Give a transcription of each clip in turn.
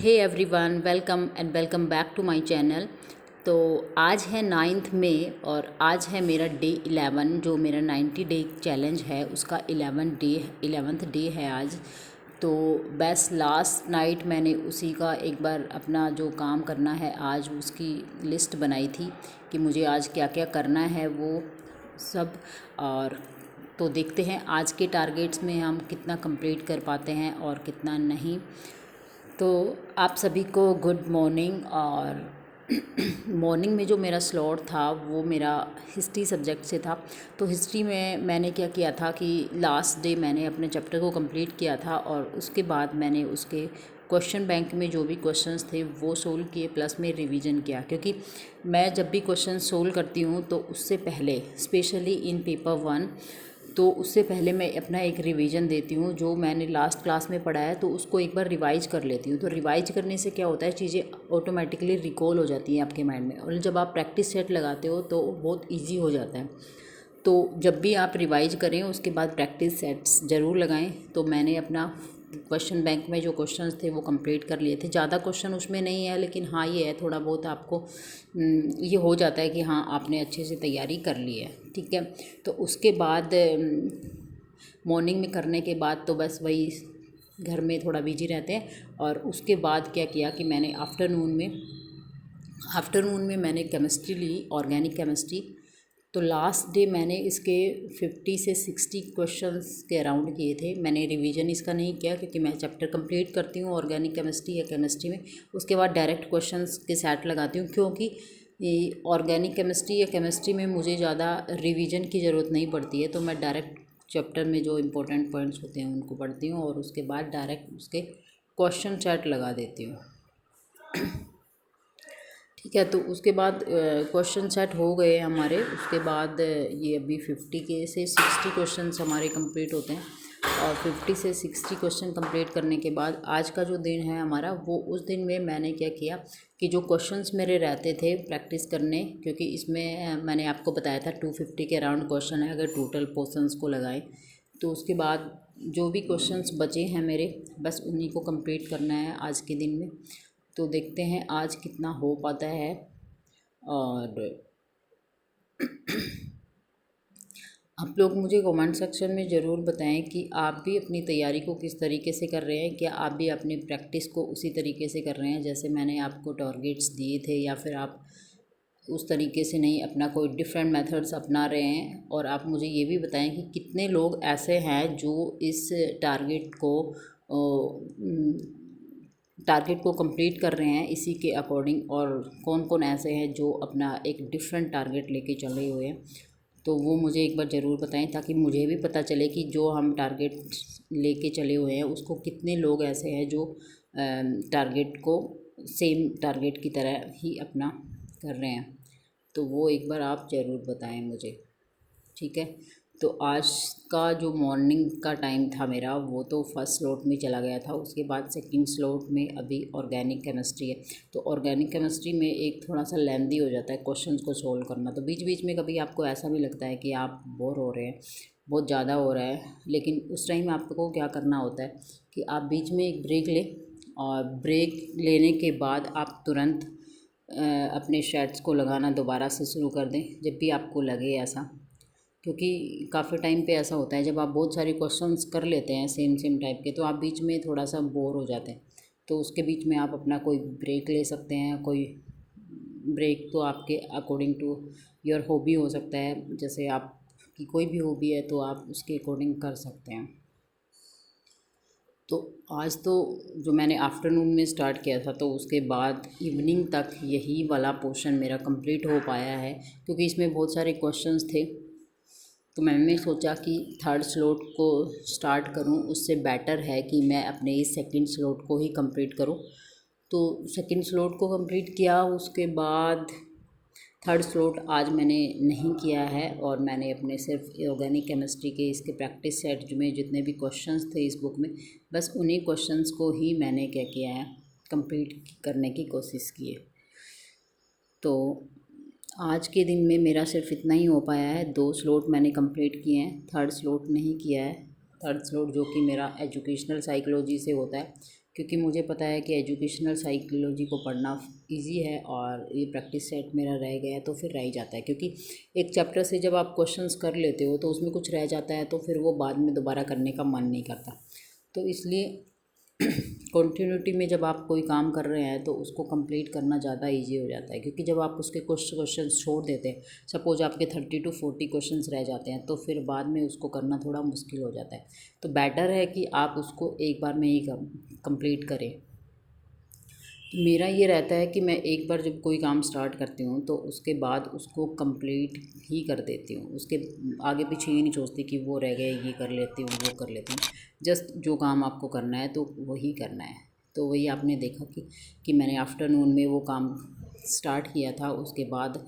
Hey everyone, welcome back to my channel. तो आज है 9 मई और आज है मेरा डे 11 जो मेरा 90 डे चैलेंज है उसका 11th डे है आज। तो बस लास्ट नाइट मैंने उसी का एक बार अपना जो काम करना है आज उसकी लिस्ट बनाई थी कि मुझे आज क्या क्या करना है वो सब। और तो देखते हैं आज के टारगेट्स में हम कितना कंप्लीट कर पाते हैं और कितना नहीं। तो आप सभी को गुड मॉर्निंग। और मॉर्निंग में जो मेरा स्लॉट था वो मेरा हिस्ट्री सब्जेक्ट से था। तो हिस्ट्री में मैंने क्या किया था कि लास्ट डे मैंने अपने चैप्टर को कंप्लीट किया था और उसके बाद मैंने उसके क्वेश्चन बैंक में जो भी क्वेश्चंस थे वो सोल्व किए, प्लस में रिवीजन किया। क्योंकि मैं जब भी क्वेश्चन सोल्व करती हूँ तो उससे पहले स्पेशली इन पेपर 1 तो उससे पहले मैं अपना एक रिवीजन देती हूँ। जो मैंने लास्ट क्लास में पढ़ा है तो उसको एक बार रिवाइज कर लेती हूँ। तो रिवाइज करने से क्या होता है, चीज़ें ऑटोमेटिकली रिकॉल हो जाती हैं आपके माइंड में, और जब आप प्रैक्टिस सेट लगाते हो तो बहुत ईजी हो जाता है। तो जब भी आप रिवाइज करें उसके बाद प्रैक्टिस सेट्स ज़रूर लगाएं। तो मैंने अपना क्वेश्चन बैंक में जो क्वेश्चंस थे वो कंप्लीट कर लिए थे। ज़्यादा क्वेश्चन उसमें नहीं है, लेकिन हाँ ये है थोड़ा बहुत आपको ये हो जाता है कि हाँ आपने अच्छे से तैयारी कर ली है, ठीक है। तो उसके बाद मॉर्निंग में करने के बाद तो बस वही घर में थोड़ा बिजी रहते हैं। और उसके बाद क्या किया कि मैंने आफ्टरनून में मैंने केमिस्ट्री ली, ऑर्गेनिक केमिस्ट्री। तो लास्ट डे मैंने इसके 50 से 60 क्वेश्चंस के अराउंड किए थे। मैंने रिवीजन इसका नहीं किया क्योंकि मैं चैप्टर कंप्लीट करती हूँ ऑर्गेनिक केमिस्ट्री या केमिस्ट्री में, उसके बाद डायरेक्ट क्वेश्चंस के सेट लगाती हूँ। क्योंकि ये ऑर्गेनिक केमिस्ट्री या केमिस्ट्री में मुझे ज़्यादा रिवीजन की ज़रूरत नहीं पड़ती है। तो मैं डायरेक्ट चैप्टर में जो इम्पोर्टेंट पॉइंट्स होते हैं उनको पढ़ती हूँ और उसके बाद डायरेक्ट उसके क्वेश्चन सेट लगा देती हूँ, ठीक है। तो उसके बाद क्वेश्चन सेट हो गए हमारे। उसके बाद ये अभी 50 के से 60 क्वेश्चंस हमारे कंप्लीट होते हैं। और 50 से 60 क्वेश्चन कंप्लीट करने के बाद आज का जो दिन है हमारा, वो उस दिन में मैंने क्या किया कि जो क्वेश्चंस मेरे रहते थे प्रैक्टिस करने, क्योंकि इसमें मैंने आपको बताया था 250 के अराउंड क्वेश्चन है अगर टोटल पोर्शंस को लगाएं। तो उसके बाद जो भी क्वेश्चंस बचे हैं मेरे, बस उन्हीं को कंप्लीट करना है आज के दिन में। तो देखते हैं आज कितना हो पाता है। और आप लोग मुझे कमेंट सेक्शन में ज़रूर बताएं कि आप भी अपनी तैयारी को किस तरीके से कर रहे हैं। क्या आप भी अपनी प्रैक्टिस को उसी तरीके से कर रहे हैं जैसे मैंने आपको टारगेट्स दिए थे, या फिर आप उस तरीके से नहीं अपना कोई डिफरेंट मेथड्स अपना रहे हैं। और आप मुझे ये भी बताएं कि कितने लोग ऐसे हैं जो इस टारगेट को कंप्लीट कर रहे हैं इसी के अकॉर्डिंग, और कौन कौन ऐसे हैं जो अपना एक डिफरेंट टारगेट लेके चले हुए हैं। तो वो मुझे एक बार ज़रूर बताएं ताकि मुझे भी पता चले कि जो हम टारगेट लेके चले हुए हैं उसको कितने लोग ऐसे हैं जो टारगेट को सेम टारगेट की तरह ही अपना कर रहे हैं। तो वो एक बार आप ज़रूर बताएं मुझे, ठीक है। तो आज का जो मॉर्निंग का टाइम था मेरा वो तो फर्स्ट स्लॉट में चला गया था। उसके बाद सेकंड स्लॉट में अभी ऑर्गेनिक केमिस्ट्री है। तो ऑर्गेनिक केमिस्ट्री में एक थोड़ा सा लेंदी हो जाता है क्वेश्चंस को सोल्व करना। तो बीच बीच में कभी आपको ऐसा भी लगता है कि आप बोर हो रहे हैं, बहुत ज़्यादा हो रहा है, लेकिन उस टाइम आपको क्या करना होता है कि आप बीच में एक ब्रेक लें और ब्रेक लेने के बाद आप तुरंत अपने शर्ट्स को लगाना दोबारा से शुरू कर दें जब भी आपको लगे ऐसा। क्योंकि काफ़ी टाइम पे ऐसा होता है जब आप बहुत सारे क्वेश्चंस कर लेते हैं सेम टाइप के, तो आप बीच में थोड़ा सा बोर हो जाते हैं। तो उसके बीच में आप अपना कोई ब्रेक ले सकते हैं। कोई ब्रेक तो आपके अकॉर्डिंग टू योर हॉबी हो सकता है, जैसे आपकी कोई भी हॉबी है तो आप उसके अकॉर्डिंग कर सकते हैं। तो आज तो जो मैंने आफ्टरनून में स्टार्ट किया था तो उसके बाद इवनिंग तक यही वाला पोर्शन मेरा कंप्लीट हो पाया है, क्योंकि इसमें बहुत सारे क्वेश्चंस थे। तो मैंने सोचा कि थर्ड स्लॉट को स्टार्ट करूं, उससे बेटर है कि मैं अपने इस सेकंड स्लॉट को ही कंप्लीट करूं। तो सेकंड स्लॉट को कंप्लीट किया, उसके बाद थर्ड स्लॉट आज मैंने नहीं किया है। और मैंने अपने सिर्फ ऑर्गेनिक केमिस्ट्री के इसके प्रैक्टिस सेट में जितने भी क्वेश्चंस थे इस बुक में, बस उन्हीं क्वेश्चंस को ही मैंने क्या किया है, कंप्लीट करने की कोशिश की है। तो आज के दिन में मेरा सिर्फ इतना ही हो पाया है। 2 स्लॉट मैंने कंप्लीट किए हैं, थर्ड स्लॉट नहीं किया है। थर्ड स्लॉट जो कि मेरा एजुकेशनल साइकोलॉजी से होता है क्योंकि मुझे पता है कि एजुकेशनल साइकोलॉजी को पढ़ना इजी है और ये प्रैक्टिस सेट मेरा रह गया है तो फिर रह ही जाता है, क्योंकि एक चैप्टर से जब आप क्वेश्चंस कर लेते हो तो उसमें कुछ रह जाता है तो फिर वो बाद में दोबारा करने का मन नहीं करता। तो इसलिए कॉन्टीन्यूटी में जब आप कोई काम कर रहे हैं तो उसको कंप्लीट करना ज़्यादा इजी हो जाता है, क्योंकि जब आप उसके कुछ क्वेश्चन छोड़ देते हैं, सपोज आपके 30 to 40 क्वेश्चंस रह जाते हैं, तो फिर बाद में उसको करना थोड़ा मुश्किल हो जाता है। तो बेटर है कि आप उसको एक बार में ही कंप्लीट करें। मेरा ये रहता है कि मैं एक बार जब कोई काम स्टार्ट करती हूँ तो उसके बाद उसको कंप्लीट ही कर देती हूँ, उसके आगे पीछे ये नहीं सोचती कि वो रह गया, ये कर लेती हूँ, वो कर लेती हूँ। जस्ट जो काम आपको करना है तो वही करना है। तो वही आपने देखा कि मैंने आफ्टरनून में वो काम स्टार्ट किया था। उसके बाद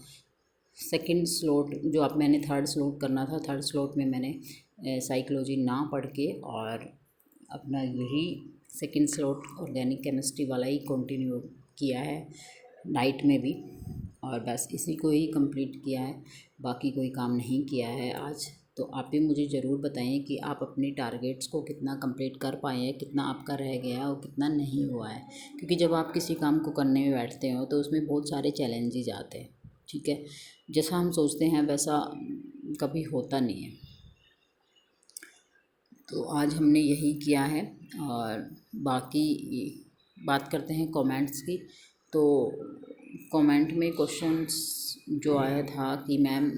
सेकंड स्लॉट जो आप मैंने थर्ड स्लॉट करना था, थर्ड स्लॉट में मैंने साइकोलॉजी ना पढ़ के और अपना यही सेकंड स्लॉट ऑर्गेनिक केमिस्ट्री वाला ही कंटिन्यू किया है नाइट में भी, और बस इसी को ही कंप्लीट किया है, बाकी कोई काम नहीं किया है आज। तो आप भी मुझे ज़रूर बताएं कि आप अपने टारगेट्स को कितना कंप्लीट कर पाए हैं, कितना आपका रह गया और कितना नहीं हुआ है। क्योंकि जब आप किसी काम को करने में बैठते हो तो उसमें बहुत सारे चैलेंजेस आते हैं, ठीक है। जैसा हम सोचते हैं वैसा कभी होता नहीं है। तो आज हमने यही किया है। और बाकी बात करते हैं कमेंट्स की। तो कमेंट में क्वेश्चंस जो आया था कि मैम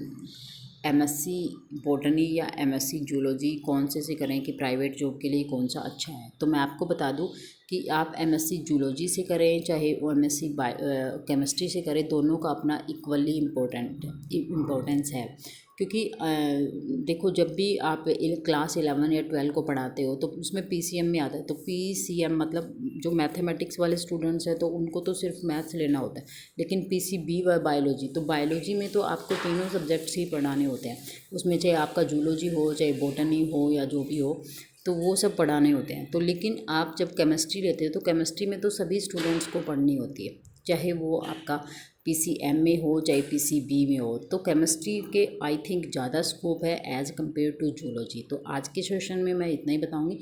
एमएससी बॉटनी या एमएससी जूलॉजी कौन से करें कि प्राइवेट जॉब के लिए कौन सा अच्छा है। तो मैं आपको बता दूं कि आप एमएससी जूलॉजी से करें चाहे वो एमएससी केमिस्ट्री से करें, दोनों का अपना इक्वली इम्पोर्टेंस है। क्योंकि देखो, जब भी आप क्लास 11 या 12 को पढ़ाते हो तो उसमें पीसीएम में आता है। तो पीसीएम मतलब जो मैथमेटिक्स वाले स्टूडेंट्स हैं तो उनको तो सिर्फ मैथ्स लेना होता है, लेकिन पीसीबी व बायोलॉजी, तो बायोलॉजी में तो आपको तीनों सब्जेक्ट्स ही पढ़ाने होते हैं। उसमें चाहे आपका जूलॉजी हो, चाहे बॉटनी हो या जो भी हो, तो वो सब पढ़ाने होते हैं। तो लेकिन आप जब केमिस्ट्री लेते हो तो केमिस्ट्री में तो सभी स्टूडेंट्स को पढ़नी होती है, चाहे वो आपका पीसीएम में हो चाहे पीसीबी में हो। तो केमिस्ट्री के आई थिंक ज़्यादा स्कोप है एज़ कम्पेयर टू जूलॉजी। तो आज के सेशन में मैं इतना ही बताऊंगी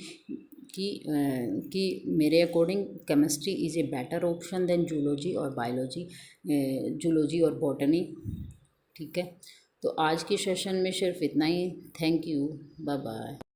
कि मेरे according chemistry is a better option than zoology और बायोलॉजी, जूलॉजी और बॉटनी, ठीक है। तो आज के सेशन में सिर्फ इतना ही। Thank you, bye bye.